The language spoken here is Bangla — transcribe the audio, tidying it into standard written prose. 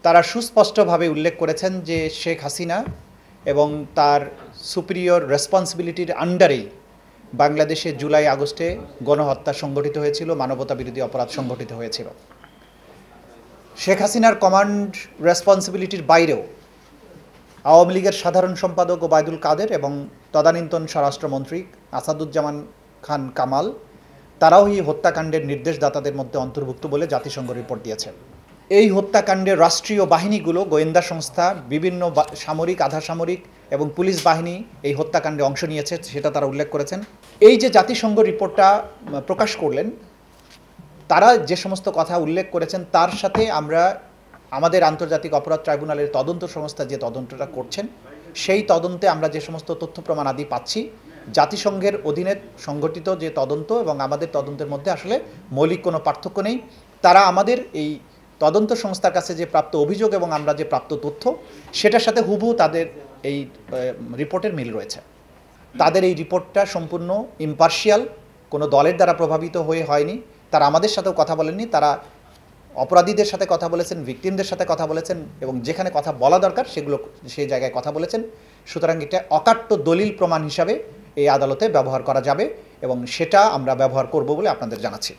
তারা সুস্পষ্টভাবে উল্লেখ করেছেন যে শেখ হাসিনা এবং তার সুপিরিয়র রেসপন্সিবিলিটির আন্ডারেই বাংলাদেশে জুলাই আগস্টে গণহত্যা সংগঠিত হয়েছিল, মানবতাবিরোধী অপরাধ সংগঠিত হয়েছিল। শেখ হাসিনার কমান্ড রেসপন্সিবিলিটির বাইরেও আওয়ামী লীগের সাধারণ সম্পাদক ওবায়দুল কাদের এবং তদানীন্তন স্বরাষ্ট্রমন্ত্রী আসাদুজ্জামান খান কামাল তারাও এই হত্যাকাণ্ডের নির্দেশদাতাদের মধ্যে অন্তর্ভুক্ত বলে জাতিসংঘ রিপোর্ট দিয়েছে। এই হত্যাকাণ্ডে রাষ্ট্রীয় বাহিনীগুলো, গোয়েন্দা সংস্থা, বিভিন্ন সামরিক, আধা সামরিক এবং পুলিশ বাহিনী এই হত্যাকাণ্ডে অংশ নিয়েছে, সেটা তারা উল্লেখ করেছেন। এই যে জাতিসংঘ রিপোর্টটা প্রকাশ করলেন, তারা যে সমস্ত কথা উল্লেখ করেছেন তার সাথে আমরা আমাদের আন্তর্জাতিক অপরাধ ট্রাইব্যুনালের তদন্ত সংস্থা যে তদন্তটা করছেন সেই তদন্তে আমরা যে সমস্ত তথ্য প্রমাণ আদি পাচ্ছি, জাতিসংঘের অধীনে সংগঠিত যে তদন্ত এবং আমাদের তদন্তের মধ্যে আসলে মৌলিক কোনো পার্থক্য নেই। তারা আমাদের এই তদন্ত সংস্থার কাছে যে প্রাপ্ত অভিযোগ এবং আমরা যে প্রাপ্ত তথ্য সেটার সাথে হুবহু তাদের এই রিপোর্টের মিল রয়েছে। তাদের এই রিপোর্টটা সম্পূর্ণ ইম্পার্শিয়াল, কোনো দলের দ্বারা প্রভাবিত হয়ে হয়নি। তারা আমাদের সাথেও কথা বলেননি, তারা অপরাধীদের সাথে কথা বলেছেন, ভিকটিমদের সাথে কথা বলেছেন এবং যেখানে কথা বলা দরকার সেগুলো সেই জায়গায় কথা বলেছেন। সুতরাং এটা অকাট্য দলিল প্রমাণ হিসাবে এই আদালতে ব্যবহার করা যাবে এবং সেটা আমরা ব্যবহার করব বলে আপনাদের জানাচ্ছি।